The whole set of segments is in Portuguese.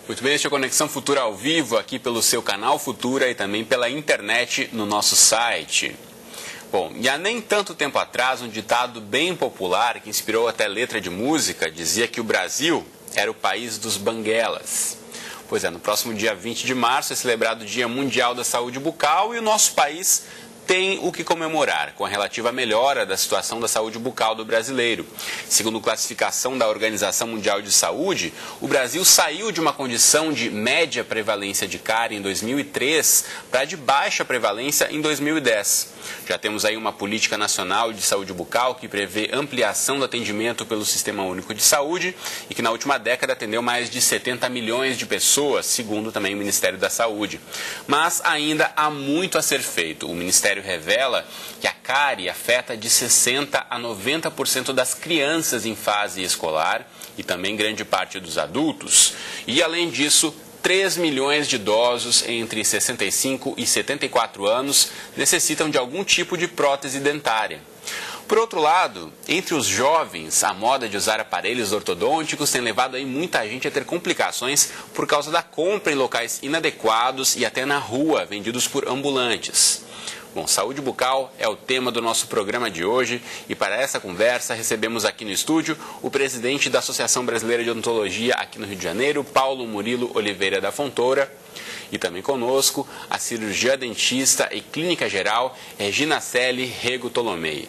Muito bem, este é Conexão Futura ao vivo, aqui pelo seu canal Futura e também pela internet no nosso site. Bom, e há nem tanto tempo atrás, um ditado bem popular, que inspirou até letra de música, dizia que o Brasil era o país dos banguelas. Pois é, no próximo dia 20 de março é celebrado o Dia Mundial da Saúde Bucal e o nosso país tem o que comemorar, com a relativa melhora da situação da saúde bucal do brasileiro. Segundo classificação da Organização Mundial de Saúde, o Brasil saiu de uma condição de média prevalência de cárie em 2003 para de baixa prevalência em 2010. Já temos aí uma política nacional de saúde bucal que prevê ampliação do atendimento pelo Sistema Único de Saúde e que na última década atendeu mais de 70 milhões de pessoas, segundo também o Ministério da Saúde. Mas ainda há muito a ser feito. O Ministério revela que a cárie afeta de 60% a 90% das crianças em fase escolar e também grande parte dos adultos. E, além disso, 3 milhões de idosos entre 65 e 74 anos necessitam de algum tipo de prótese dentária. Por outro lado, entre os jovens, a moda de usar aparelhos ortodônticos tem levado aí muita gente a ter complicações por causa da compra em locais inadequados e até na rua, vendidos por ambulantes. Bom, saúde bucal é o tema do nosso programa de hoje e para essa conversa recebemos aqui no estúdio o presidente da Associação Brasileira de Odontologia aqui no Rio de Janeiro, Paulo Murilo Oliveira da Fontoura, e também conosco a cirurgiã dentista e clínica geral Regina Celi Rego Tolomei.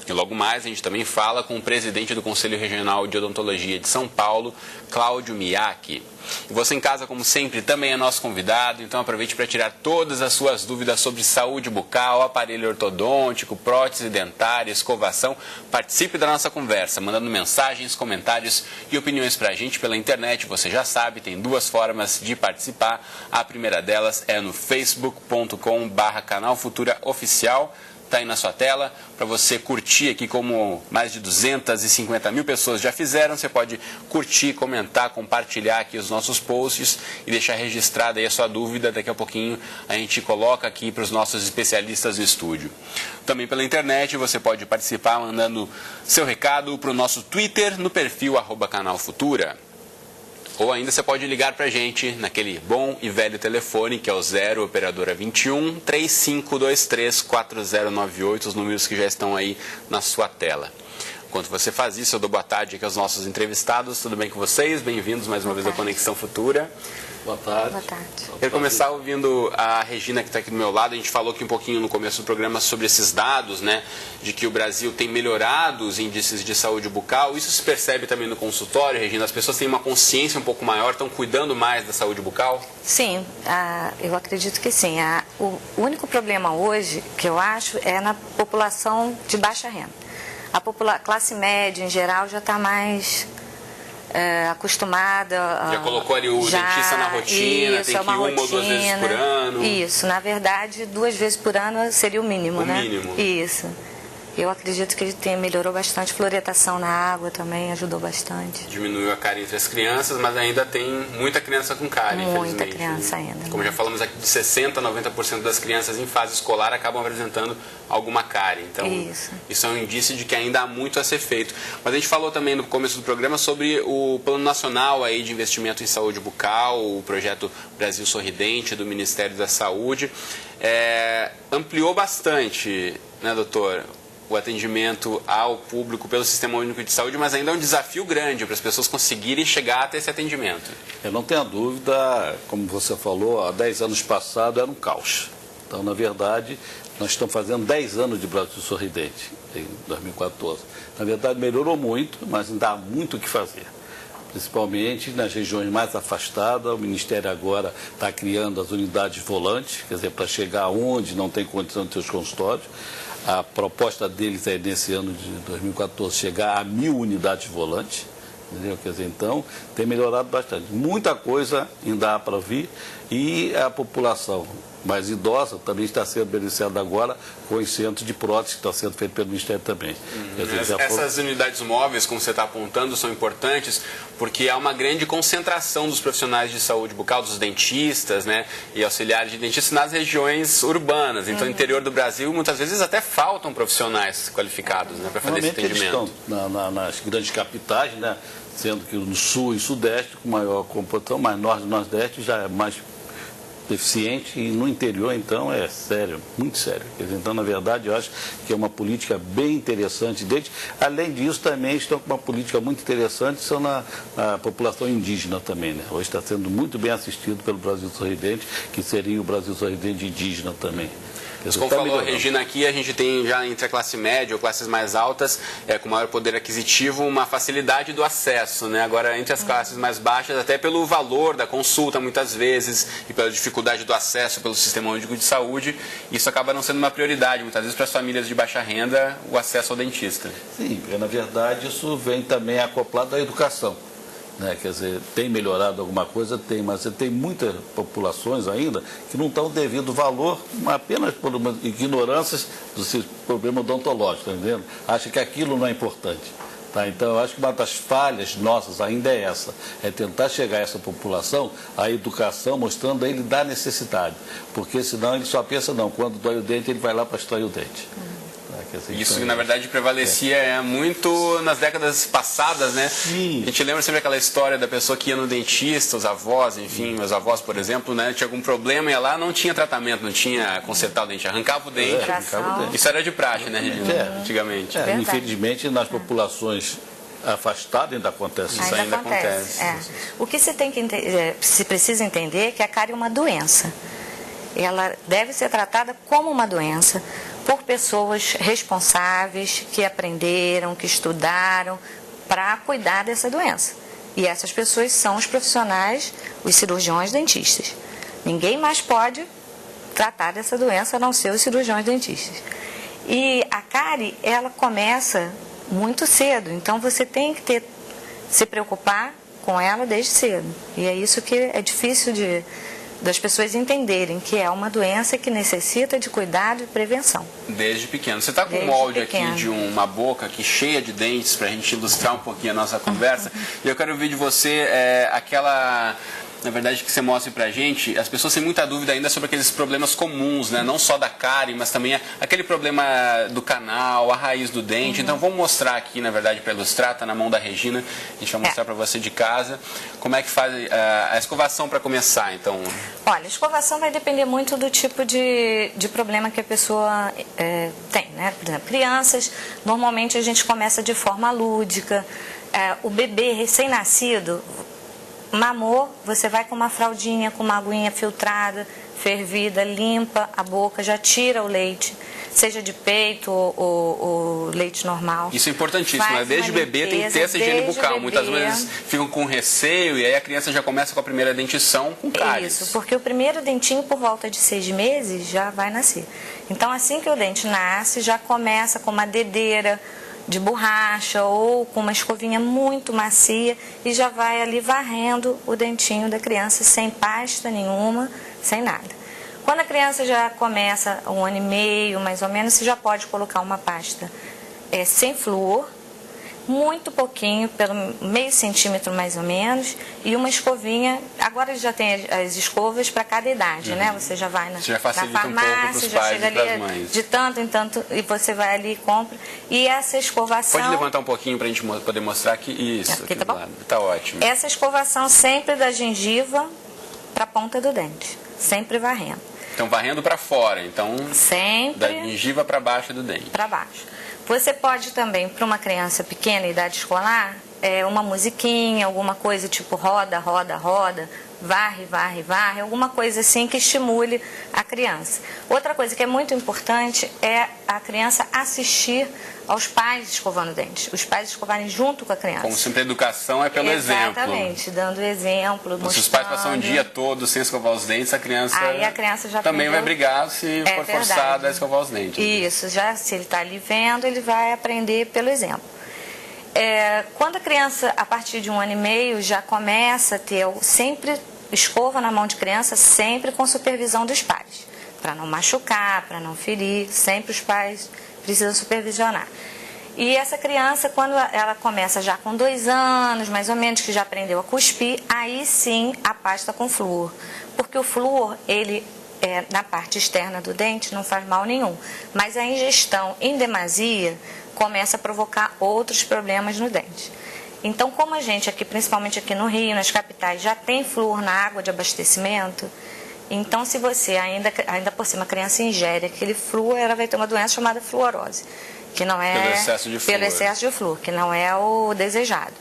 E logo mais a gente também fala com o presidente do Conselho Regional de Odontologia de São Paulo, Cláudio Miyake. E você em casa, como sempre, também é nosso convidado, então aproveite para tirar todas as suas dúvidas sobre saúde bucal, aparelho ortodôntico, prótese dentária, escovação. Participe da nossa conversa, mandando mensagens, comentários e opiniões para a gente pela internet. Você já sabe, tem duas formas de participar. A primeira delas é no facebook.com/canal Futura Oficial. Está aí na sua tela, para você curtir aqui, como mais de 250 mil pessoas já fizeram. Você pode curtir, comentar, compartilhar aqui os nossos posts e deixar registrada aí a sua dúvida. Daqui a pouquinho a gente coloca aqui para os nossos especialistas do estúdio. Também pela internet você pode participar mandando seu recado para o nosso Twitter no perfil @canal Futura. Ou ainda você pode ligar para a gente naquele bom e velho telefone que é o 0 operadora 21 3523 4098, os números que já estão aí na sua tela. Enquanto você faz isso, eu dou boa tarde aqui aos nossos entrevistados. Tudo bem com vocês? Bem-vindos mais uma vez à Conexão Futura. Boa tarde. Boa tarde. Quero começar ouvindo a Regina, que está aqui do meu lado. A gente falou aqui um pouquinho no começo do programa sobre esses dados, né, de que o Brasil tem melhorado os índices de saúde bucal. Isso se percebe também no consultório, Regina? As pessoas têm uma consciência um pouco maior, estão cuidando mais da saúde bucal? Sim, eu acredito que sim. O único problema hoje, que eu acho, é na população de baixa renda. A classe média, em geral, já está mais acostumada. Já colocou ali o dentista na rotina, isso, tem que ir uma ou duas vezes por ano. Isso, na verdade, 2 vezes por ano seria o mínimo, né? O mínimo. Isso. Eu acredito que ele melhorou bastante. Fluoretação na água também ajudou bastante. Diminuiu a cárie entre as crianças, mas ainda tem muita criança com cárie, infelizmente. Muita criança ainda. Como já falamos aqui, de 60% a 90% das crianças em fase escolar acabam apresentando alguma cárie. Então, isso é um indício de que ainda há muito a ser feito. Mas a gente falou também no começo do programa sobre o Plano Nacional aí de Investimento em Saúde Bucal, o projeto Brasil Sorridente do Ministério da Saúde. Ampliou bastante, né, doutor, o atendimento ao público pelo Sistema Único de Saúde, mas ainda é um desafio grande para as pessoas conseguirem chegar até esse atendimento. Eu não tenho dúvida, como você falou, há 10 anos passado era um caos. Então, na verdade, nós estamos fazendo 10 anos de Brasil Sorridente, em 2014. Na verdade, melhorou muito, mas ainda há muito o que fazer. Principalmente nas regiões mais afastadas. O Ministério agora está criando as unidades volantes, quer dizer, para chegar onde não tem condição de ter os consultórios. A proposta deles é, nesse ano de 2014, chegar a 1.000 unidades volantes. Entendeu? Quer dizer, então, tem melhorado bastante. Muita coisa ainda há para vir e a população mais idosa, também está sendo beneficiada agora com os centros de prótese, que está sendo feito pelo Ministério também. Essas unidades móveis, como você está apontando, são importantes porque há uma grande concentração dos profissionais de saúde bucal, dos dentistas, né, e auxiliares de dentistas nas regiões urbanas. Então, no interior do Brasil, muitas vezes até faltam profissionais qualificados, né, para fazer esse atendimento. Eles estão nas grandes capitais, né, sendo que no sul e sudeste, com maior computação, mas norte e nordeste já é mais deficiente, e no interior, então, é sério, muito sério. Então, na verdade, eu acho que é uma política bem interessante deles. Além disso, também estão com uma política muito interessante, são na população indígena também, né? Hoje está sendo muito bem assistido pelo Brasil Sorridente, que seria o Brasil Sorridente indígena também. Como falou a Regina aqui, a gente tem já entre a classe média ou classes mais altas, com maior poder aquisitivo, uma facilidade do acesso, né? Agora, entre as classes mais baixas, até pelo valor da consulta, muitas vezes, e pela dificuldade do acesso pelo sistema único de saúde, isso acaba não sendo uma prioridade, muitas vezes, para as famílias de baixa renda, o acesso ao dentista. Sim, porque, na verdade, isso vem também acoplado à educação. Né? Quer dizer, tem melhorado alguma coisa? Tem, mas tem muitas populações ainda que não estão devido valor apenas por ignorâncias do seu problema odontológico, tá entendendo? Acha que aquilo não é importante. Tá? Então, eu acho que uma das falhas nossas ainda é essa, é tentar chegar a essa população, a educação, mostrando a ele da necessidade, porque senão ele só pensa, não, quando dói o dente, ele vai lá para extrair o dente. Isso, na verdade, prevalecia muito nas décadas passadas, né? Sim. A gente lembra sempre aquela história da pessoa que ia no dentista, os avós, enfim, meus avós, por exemplo, né? Tinha algum problema, ia lá, não tinha tratamento, não tinha consertar o dente, arrancava o dente. Isso era de praxe, né, antigamente. Infelizmente, nas populações afastadas ainda acontece isso. Ainda acontece. O que se tem que se precisa entender é que a cárie é uma doença. Ela deve ser tratada como uma doença por pessoas responsáveis que aprenderam, que estudaram para cuidar dessa doença. E essas pessoas são os profissionais, os cirurgiões dentistas. Ninguém mais pode tratar dessa doença a não ser os cirurgiões dentistas. E a cárie, ela começa muito cedo, então você tem que se preocupar com ela desde cedo. E é isso que é difícil das pessoas entenderem, que é uma doença que necessita de cuidado e prevenção. Desde pequeno. Você está com um molde aqui de uma boca aqui cheia de dentes para a gente ilustrar um pouquinho a nossa conversa. E eu quero ouvir de você aquela... Na verdade, que você mostre pra gente, as pessoas têm muita dúvida ainda sobre aqueles problemas comuns, né? Não só da cárie, mas também aquele problema do canal, a raiz do dente. Então, vamos mostrar aqui, na verdade, para ilustrar, tá na mão da Regina. A gente vai mostrar para você de casa como é que faz a escovação para começar, então. Olha, a escovação vai depender muito do tipo de problema que a pessoa tem, né? Por exemplo, crianças, normalmente a gente começa de forma lúdica. O bebê recém-nascido... mamou, você vai com uma fraldinha, com uma aguinha filtrada, fervida, limpa a boca, já tira o leite, seja de peito ou leite normal. Isso é importantíssimo, né? Desde o bebê tem que ter essa higiene bucal. Muitas vezes ficam com receio e aí a criança já começa com a primeira dentição com cáries. Isso, porque o primeiro dentinho por volta de 6 meses já vai nascer. Então assim que o dente nasce, já começa com uma dedeira de borracha ou com uma escovinha muito macia e já vai ali varrendo o dentinho da criança sem pasta nenhuma, sem nada. Quando a criança já começa 1 ano e meio, mais ou menos, você já pode colocar uma pasta sem flúor, muito pouquinho, pelo meio centímetro mais ou menos, e uma escovinha. Agora já tem as escovas para cada idade, né? Você já vai na farmácia, já chega ali de tanto em tanto, e você vai ali e compra. E essa escovação... Pode levantar um pouquinho para a gente poder mostrar aqui? Isso, aqui tá bom? Tá ótimo. Essa escovação sempre da gengiva para a ponta do dente, sempre varrendo. Então, varrendo para fora, então, sempre da gengiva para baixo do dente. Para baixo. Você pode também, para uma criança pequena, idade escolar, uma musiquinha, alguma coisa tipo roda, roda, roda, varre, varre, varre, alguma coisa assim que estimule a criança. Outra coisa que é muito importante é a criança assistir aos pais escovando dentes, os pais escovarem junto com a criança. Como sempre, a educação é pelo exemplo. Exatamente, dando exemplo, mostrando. Se os pais passam o dia todo sem escovar os dentes, a criança já também vai brigar se for forçada a escovar os dentes. Isso, já se ele está ali vendo, ele vai aprender pelo exemplo. Quando a criança, a partir de 1 ano e meio, já começa a ter sempre escova na mão de criança, sempre com supervisão dos pais. para não machucar, para não ferir. Sempre os pais precisam supervisionar. E essa criança, quando ela começa já com 2 anos, mais ou menos, que já aprendeu a cuspir, aí sim a pasta com flúor. Porque o flúor, ele na parte externa do dente não faz mal nenhum. Mas a ingestão em demasia começa a provocar outros problemas no dente. Então, como a gente aqui, principalmente aqui no Rio, nas capitais, já tem flúor na água de abastecimento, então se você ainda por cima a criança ingere aquele flúor, ela vai ter uma doença chamada fluorose, que não é pelo excesso de flúor, que não é o desejado.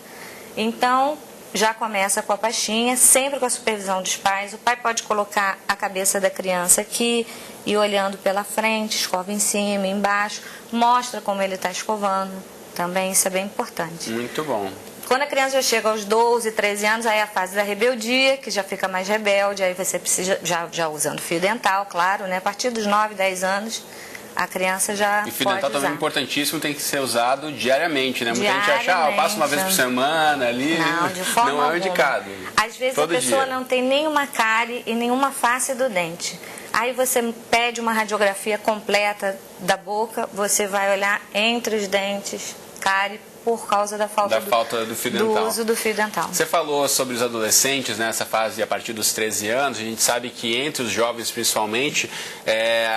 Então, já começa com a pastinha, sempre com a supervisão dos pais. O pai pode colocar a cabeça da criança aqui e olhando pela frente, escova em cima, embaixo, mostra como ele está escovando. Também isso é bem importante. Muito bom. Quando a criança já chega aos 12, 13 anos, aí é a fase da rebeldia, que já fica mais rebelde, aí você precisa, já usando fio dental, claro, né? A partir dos 9, 10 anos, a criança já E fio dental também é importantíssimo, tem que ser usado diariamente, né? Muita gente acha, eu passo uma vez por semana ali. Não, de forma não é indicado. Às vezes a pessoa não tem nenhuma cárie e nenhuma face do dente. Aí você pede uma radiografia completa da boca, você vai olhar entre os dentes, cárie, por causa da falta do fio dental. Do uso do fio dental. Você falou sobre os adolescentes, nessa fase a partir dos 13 anos. A gente sabe que entre os jovens, principalmente,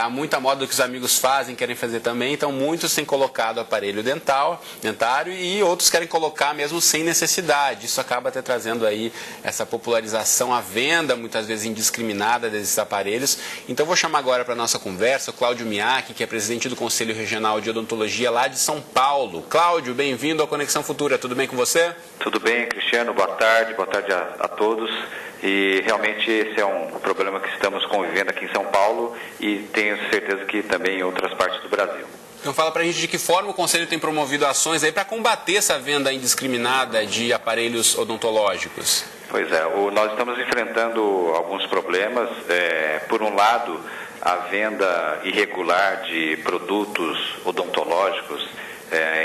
há muita moda do que os amigos fazem, querem fazer também. Então, muitos têm colocado aparelho dentário e outros querem colocar mesmo sem necessidade. Isso acaba até trazendo aí essa popularização, a venda, muitas vezes indiscriminada desses aparelhos. Então, vou chamar agora para a nossa conversa o Cláudio Miaki, que é presidente do Conselho Regional de Odontologia lá de São Paulo. Cláudio, bem-vindo à Conexão Futura, tudo bem com você? Tudo bem, Cristiano, boa tarde a todos. E realmente esse é um problema que estamos convivendo aqui em São Paulo e tenho certeza que também em outras partes do Brasil. Então fala pra gente de que forma o Conselho tem promovido ações aí para combater essa venda indiscriminada de aparelhos odontológicos. Pois é, nós estamos enfrentando alguns problemas. Por um lado, a venda irregular de produtos odontológicos,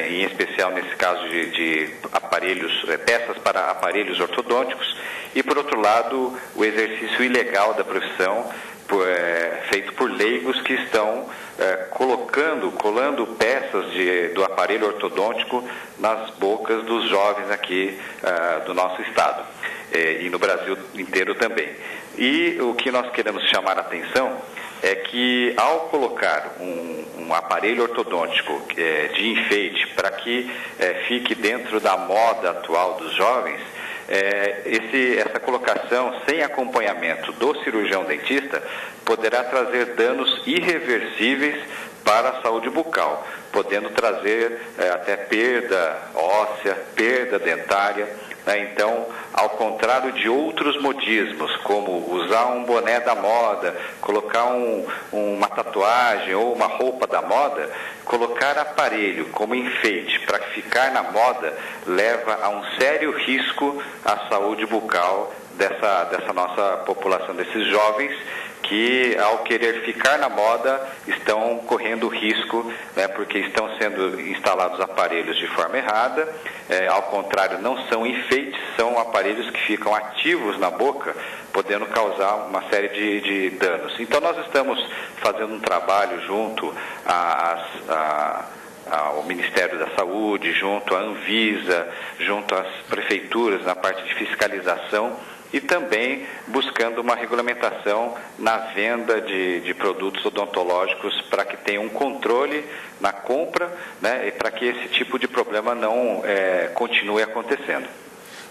em especial nesse caso de aparelhos, peças para aparelhos ortodônticos, e por outro lado o exercício ilegal da profissão feito por leigos que estão colando peças do aparelho ortodôntico nas bocas dos jovens aqui do nosso estado e no Brasil inteiro também. E o que nós queremos chamar a atenção é que ao colocar um aparelho ortodôntico de enfeite para que fique dentro da moda atual dos jovens, essa colocação sem acompanhamento do cirurgião dentista poderá trazer danos irreversíveis para a saúde bucal, podendo trazer até perda óssea, perda dentária. Então, ao contrário de outros modismos, como usar um boné da moda, colocar uma tatuagem ou uma roupa da moda, colocar aparelho como enfeite para ficar na moda leva a um sério risco à saúde bucal dessa nossa população, desses jovens que, ao querer ficar na moda, estão correndo risco, porque estão sendo instalados aparelhos de forma errada. Ao contrário, não são enfeites, são aparelhos que ficam ativos na boca, podendo causar uma série de danos. Então, nós estamos fazendo um trabalho junto ao Ministério da Saúde, junto à Anvisa, junto às prefeituras na parte de fiscalização, e também buscando uma regulamentação na venda de produtos odontológicos para que tenha um controle na compra, e para que esse tipo de problema não continue acontecendo.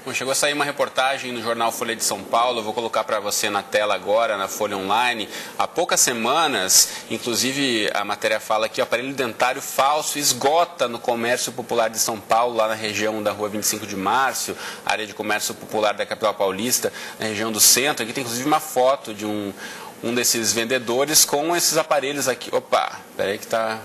Bom, chegou a sair uma reportagem no jornal Folha de São Paulo, eu vou colocar para você na tela agora, na Folha Online. Há poucas semanas, inclusive a matéria fala que o aparelho dentário falso esgota no comércio popular de São Paulo, lá na região da Rua 25 de Março, área de comércio popular da capital paulista, na região do centro. Aqui tem inclusive uma foto de um desses vendedores com esses aparelhos aqui. Opa, peraí que está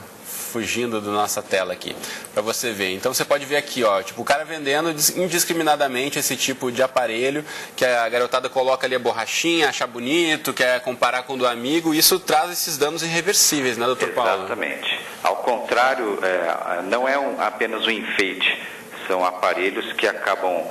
fugindo da nossa tela aqui, para você ver. Então você pode ver aqui, ó, tipo, o cara vendendo indiscriminadamente esse tipo de aparelho, que a garotada coloca ali a borrachinha, acha bonito, quer comparar com o do amigo, e isso traz esses danos irreversíveis, né, doutor Paulo? Exatamente. Ao contrário, não é apenas um enfeite, são aparelhos que acabam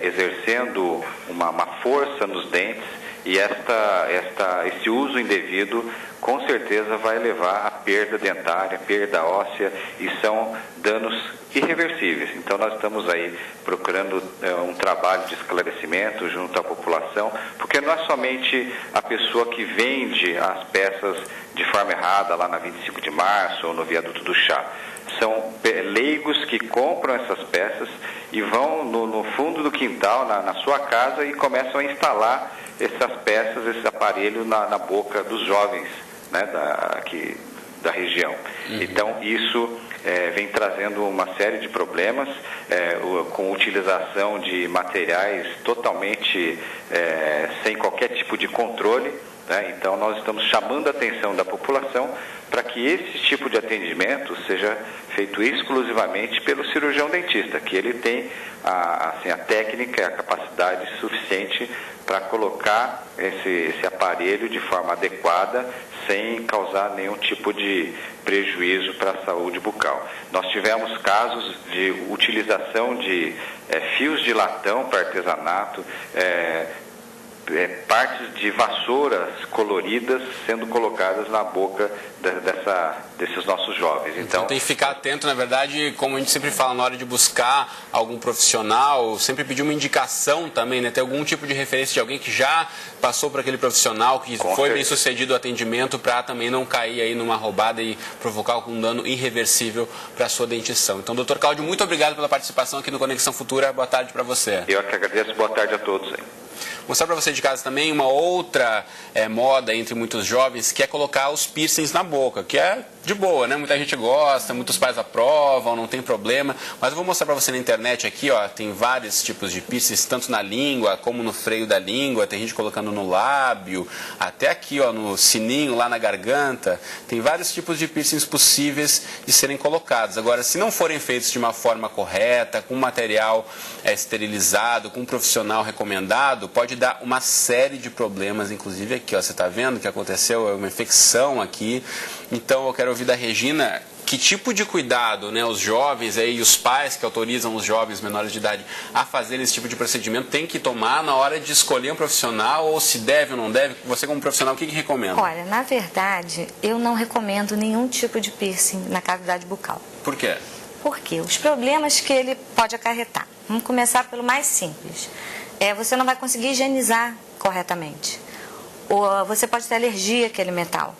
exercendo uma força nos dentes, e esse uso indevido com certeza vai levar à perda dentária, perda óssea, e são danos irreversíveis. Então nós estamos aí procurando um trabalho de esclarecimento junto à população, porque não é somente a pessoa que vende as peças de forma errada lá na 25 de março ou no viaduto do Chá. São leigos que compram essas peças e vão no fundo do quintal, na sua casa, e começam a instalar essas peças, esse aparelho na boca dos jovens, né, da região. Então isso vem trazendo uma série de problemas, com utilização de materiais totalmente sem qualquer tipo de controle. Então nós estamos chamando a atenção da população para que esse tipo de atendimento seja feito exclusivamente pelo cirurgião dentista, que ele tem a técnica e a capacidade suficiente para colocar esse aparelho de forma adequada, sem causar nenhum tipo de prejuízo para a saúde bucal. Nós tivemos casos de utilização de fios de latão para artesanato, partes de vassouras coloridas sendo colocadas na boca desses nossos jovens. Então tem que ficar atento, na verdade, como a gente sempre fala, na hora de buscar algum profissional, sempre pedir uma indicação também, né? Ter algum tipo de referência de alguém que já passou por aquele profissional, que foi bem sucedido o atendimento, para também não cair aí numa roubada e provocar algum dano irreversível para a sua dentição. Então, doutor Cláudio, muito obrigado pela participação aqui no Conexão Futura. Boa tarde para você. Eu que agradeço. Boa tarde a todos aí. Mostrar para você de casa também uma outra moda entre muitos jovens, que é colocar os piercings na boca, que é de boa, né? Muita gente gosta, muitos pais aprovam, não tem problema. Mas eu vou mostrar para você na internet aqui, ó, tem vários tipos de piercings, tanto na língua como no freio da língua, tem gente colocando no lábio, até aqui, ó, no sininho, lá na garganta. Tem vários tipos de piercings possíveis de serem colocados. Agora, se não forem feitos de uma forma correta, com material esterilizado, com um profissional recomendado, pode dar uma série de problemas, inclusive aqui, ó, você está vendo que aconteceu uma infecção aqui. Então eu quero ouvir da Regina que tipo de cuidado, né, os jovens aí, os pais que autorizam os jovens menores de idade a fazer esse tipo de procedimento tem que tomar na hora de escolher um profissional, ou se deve ou não deve. Você como profissional, o que recomenda? Olha, na verdade, eu não recomendo nenhum tipo de piercing na cavidade bucal. Por quê? Porque os problemas que ele pode acarretar. Vamos começar pelo mais simples. Você não vai conseguir higienizar corretamente. Ou você pode ter alergia àquele metal.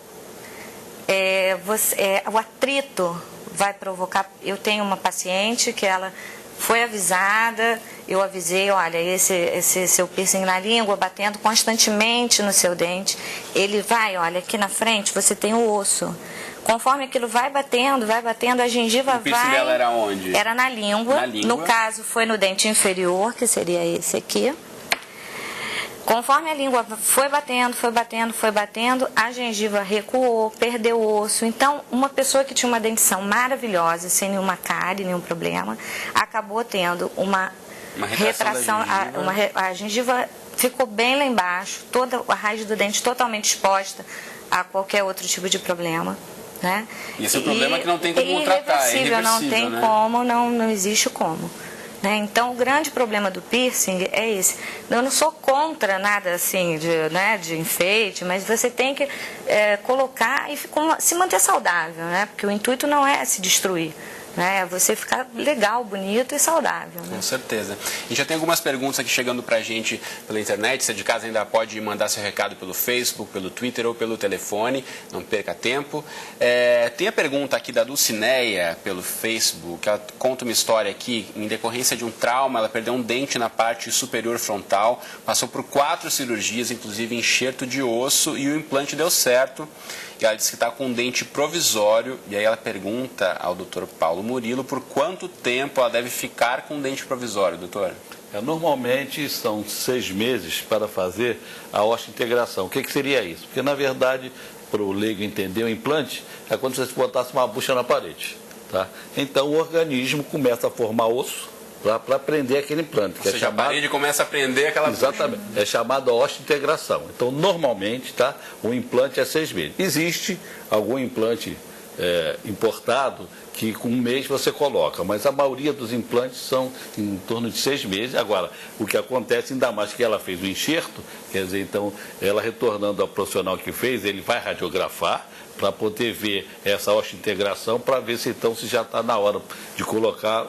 O atrito vai provocar. Eu tenho uma paciente que ela foi avisada, eu avisei, olha, esse seu piercing na língua batendo constantemente no seu dente, ele vai, olha, aqui na frente você tem o osso. Conforme aquilo vai batendo, a gengiva vai... O piercing dela era onde? Era na língua. Na língua. No caso, foi no dente inferior, que seria esse aqui. Conforme a língua foi batendo, a gengiva recuou, perdeu o osso. Então, uma pessoa que tinha uma dentição maravilhosa, sem nenhuma cárie, nenhum problema, acabou tendo uma retração. A gengiva ficou bem lá embaixo, toda a raiz do dente totalmente exposta a qualquer outro tipo de problema. Né? E esse é um problema que não tem como tratar, é irreversível, não tem, né? Como, não existe como. Né? Então, o grande problema do piercing é esse. Eu não sou contra nada assim de enfeite, mas você tem que colocar e se manter saudável, né? Porque o intuito não é se destruir. É você ficar legal, bonito e saudável. Né? Com certeza. A gente já tem algumas perguntas aqui chegando pra gente pela internet. Você de casa ainda pode mandar seu recado pelo Facebook, pelo Twitter ou pelo telefone. Não perca tempo. Tem a pergunta aqui da Dulcineia pelo Facebook. Ela conta uma história aqui. Em decorrência de um trauma, ela perdeu um dente na parte superior frontal. Passou por 4 cirurgias, inclusive enxerto de osso, e o implante deu certo. E ela disse que está com um dente provisório, e aí ela pergunta ao doutor Paulo Murilo por quanto tempo ela deve ficar com um dente provisório, doutor? Normalmente são 6 meses para fazer a osteointegração. O que seria isso? Porque, na verdade, para o leigo entender, o implante é quando você botasse uma bucha na parede. Tá? Então, o organismo começa a formar osso para prender aquele implante. Ou seja, a parede começa a prender aquela... Exatamente. É chamada osteointegração. Então, normalmente, tá, o implante é 6 meses. Existe algum implante importado, que com um mês você coloca, mas a maioria dos implantes são em torno de 6 meses. Agora, o que acontece, ainda mais que ela fez o enxerto, quer dizer, então, ela retornando ao profissional que fez, ele vai radiografar para poder ver essa osteointegração, para ver se então se já está na hora de colocar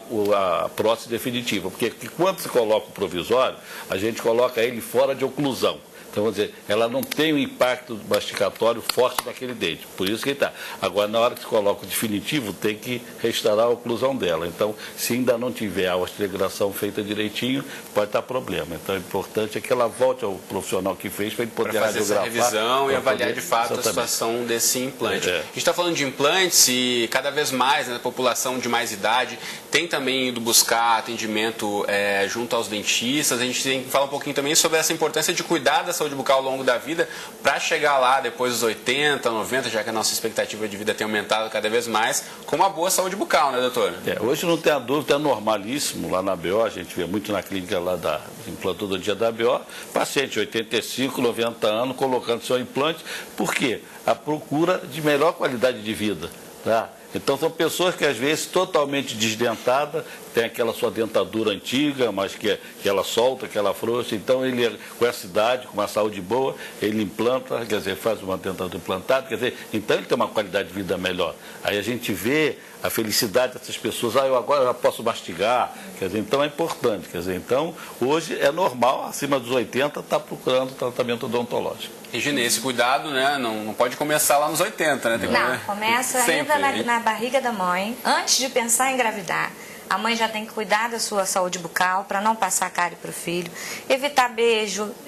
a prótese definitiva. Porque quando se coloca o provisório, a gente coloca ele fora de oclusão. Então, vamos dizer, ela não tem um impacto masticatório forte naquele dente. Por isso que ele está. Agora, na hora que se coloca o definitivo, tem que restaurar a oclusão dela. Então, se ainda não tiver a osteointegração feita direitinho, pode estar problema. Então, o importante é que ela volte ao profissional que fez para ele poder fazer essa revisão e avaliar de fato a situação desse implante. A gente está falando de implantes e cada vez mais, né, a população de mais idade tem também ido buscar atendimento junto aos dentistas. A gente tem que falar um pouquinho também sobre essa importância de cuidar da saúde bucal ao longo da vida para chegar lá depois dos 80, 90, já que a nossa expectativa de vida tem aumentado cada vez mais, com uma boa saúde bucal, né, doutor? Hoje não tem a dúvida, é normalíssimo lá na ABO, a gente vê muito na clínica lá da implantologia da ABO, paciente de 85, 90 anos colocando seu implante, por quê? A procura de melhor qualidade de vida, tá? Então, são pessoas que, às vezes, totalmente desdentadas, tem aquela sua dentadura antiga, mas que ela solta, que ela frouxa. Então, ele, com essa idade, com uma saúde boa, ele implanta, quer dizer, faz uma dentadura implantada, quer dizer, então ele tem uma qualidade de vida melhor. Aí a gente vê a felicidade dessas pessoas, eu agora já posso mastigar, quer dizer, então é importante. Quer dizer, então, hoje é normal, acima dos 80, estar procurando tratamento odontológico. Regina, esse cuidado, né, não pode começar lá nos 80, né? Não, começa ainda na barriga da mãe, antes de pensar em engravidar. A mãe já tem que cuidar da sua saúde bucal para não passar cárie para o filho. Evitar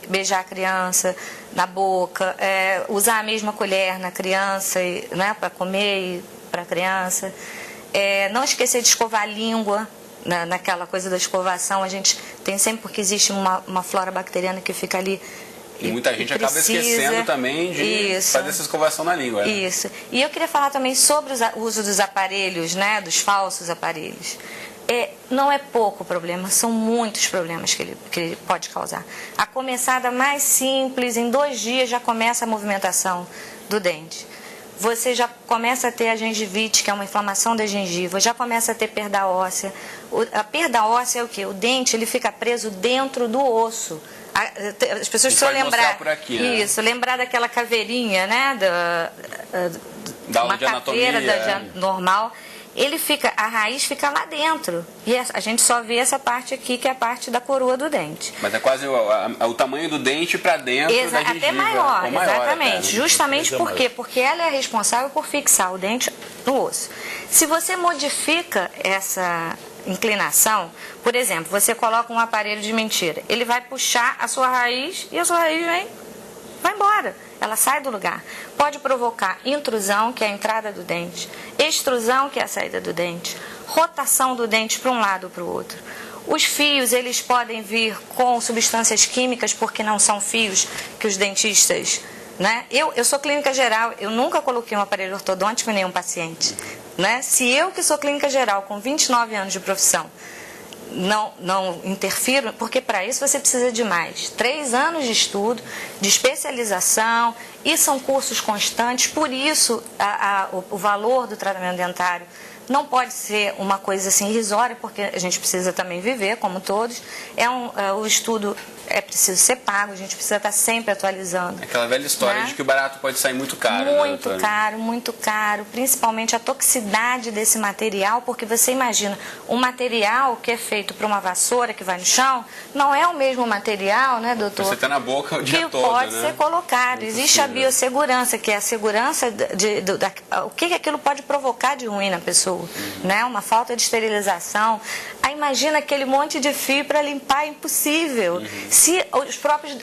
beijar a criança na boca, usar a mesma colher na criança, né, para comer para a criança. Não esquecer de escovar a língua, naquela coisa da escovação. A gente tem sempre, porque existe uma flora bacteriana que fica ali. E muita gente acaba esquecendo também de fazer essa escovação na língua. Né? Isso. E eu queria falar também sobre o uso dos aparelhos, né, dos falsos aparelhos. Não é pouco problema, são muitos problemas que ele pode causar. A começada mais simples, em 2 dias já começa a movimentação do dente. Você já começa a ter a gengivite, que é uma inflamação da gengiva, já começa a ter perda óssea. A perda óssea é o quê? O dente ele fica preso dentro do osso. As pessoas precisam lembrar por aqui, né? Isso, lembrar daquela caveirinha, né, da uma caveira normal. A raiz fica lá dentro. E a gente só vê essa parte aqui, que é a parte da coroa do dente. Mas é quase o tamanho do dente para dentro da gengiva. Até maior, exatamente. Justamente por quê? Porque ela é responsável por fixar o dente no osso. Se você modifica essa inclinação, por exemplo, você coloca um aparelho de mentira, ele vai puxar a sua raiz e a sua raiz vai embora. Ela sai do lugar. Pode provocar intrusão, que é a entrada do dente, extrusão, que é a saída do dente, rotação do dente para um lado ou para o outro. Os fios, eles podem vir com substâncias químicas, porque não são fios que os dentistas... Né? Eu sou clínica geral, eu nunca coloquei um aparelho ortodôntico em nenhum paciente. Né? Se eu, que sou clínica geral, com 29 anos de profissão, não interfiro, porque para isso você precisa de mais 3 anos de estudo, de especialização, e são cursos constantes. Por isso o valor do tratamento dentário não pode ser uma coisa assim irrisória, porque a gente precisa também viver, como todos. O estudo é preciso ser pago, a gente precisa estar sempre atualizando. Aquela velha história, né, de que o barato pode sair muito caro. Muito caro, principalmente a toxicidade desse material, porque você imagina, um material que é feito para uma vassoura que vai no chão, não é o mesmo material, né, doutor? Você está na boca o dia todo, que pode ser colocado. Existe a biossegurança, que é a segurança o que aquilo pode provocar de ruim na pessoa, né? Uma falta de esterilização. Aí imagina aquele monte de fio para limpar, é impossível. Se os próprios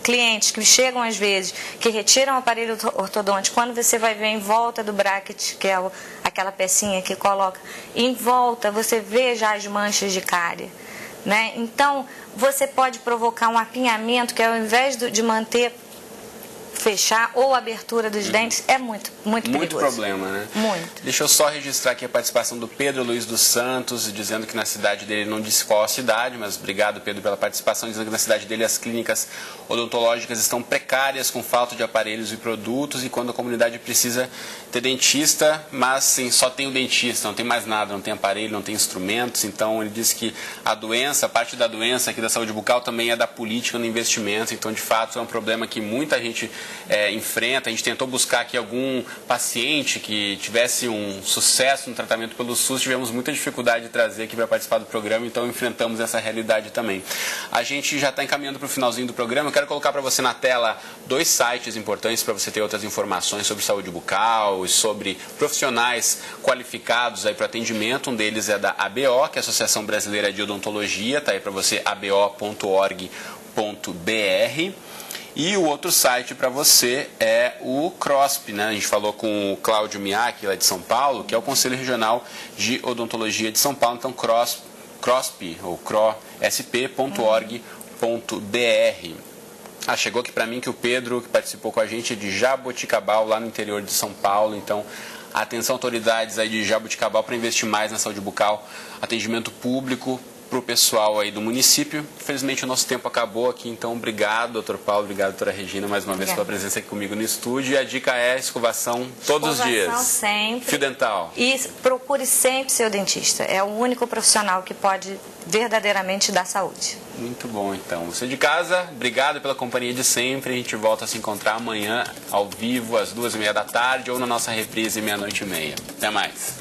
clientes que chegam às vezes, que retiram o aparelho ortodôntico, quando você vai ver em volta do bracket, que é aquela pecinha que coloca, em volta você vê já as manchas de cárie, né? Então, você pode provocar um apinhamento, que ao invés de manter fechar ou abertura dos dentes é muito perigoso. Muito problema, né? Muito. Deixa eu só registrar aqui a participação do Pedro Luiz dos Santos, dizendo que na cidade dele, não disse qual a cidade, mas obrigado, Pedro, pela participação, dizendo que na cidade dele as clínicas odontológicas estão precárias, com falta de aparelhos e produtos, e quando a comunidade precisa ter dentista, mas sim, só tem o dentista, não tem mais nada, não tem aparelho, não tem instrumentos. Então ele disse que a doença, parte da doença aqui da saúde bucal também é da política no investimento. Então, de fato, é um problema que muita gente enfrenta. A gente tentou buscar aqui algum paciente que tivesse um sucesso no tratamento pelo SUS, tivemos muita dificuldade de trazer aqui para participar do programa, então enfrentamos essa realidade também. A gente já está encaminhando para o finalzinho do programa. Eu quero colocar para você na tela 2 sites importantes para você ter outras informações sobre saúde bucal e sobre profissionais qualificados aí para atendimento. Um deles é da ABO, que é a Associação Brasileira de Odontologia, está aí para você, abo.org.br. E o outro site para você é o CROSP, né? A gente falou com o Cláudio Miak, lá de São Paulo, que é o Conselho Regional de Odontologia de São Paulo. Então, CROSP, ou crosp.org.br. Chegou aqui para mim que o Pedro, que participou com a gente, é de Jaboticabal, lá no interior de São Paulo. Então, atenção, autoridades aí de Jaboticabal, para investir mais na saúde bucal, atendimento público para o pessoal aí do município. Infelizmente o nosso tempo acabou aqui, então obrigado, doutor Paulo, obrigado, doutora Regina, mais uma vez pela presença aqui comigo no estúdio. E a dica é escovação todos os dias. Escovação sempre. Fio dental. E procure sempre seu dentista. É o único profissional que pode verdadeiramente dar saúde. Muito bom, então. Você de casa, obrigado pela companhia de sempre. A gente volta a se encontrar amanhã ao vivo às 2h30 da tarde ou na nossa reprise 00:30. Até mais.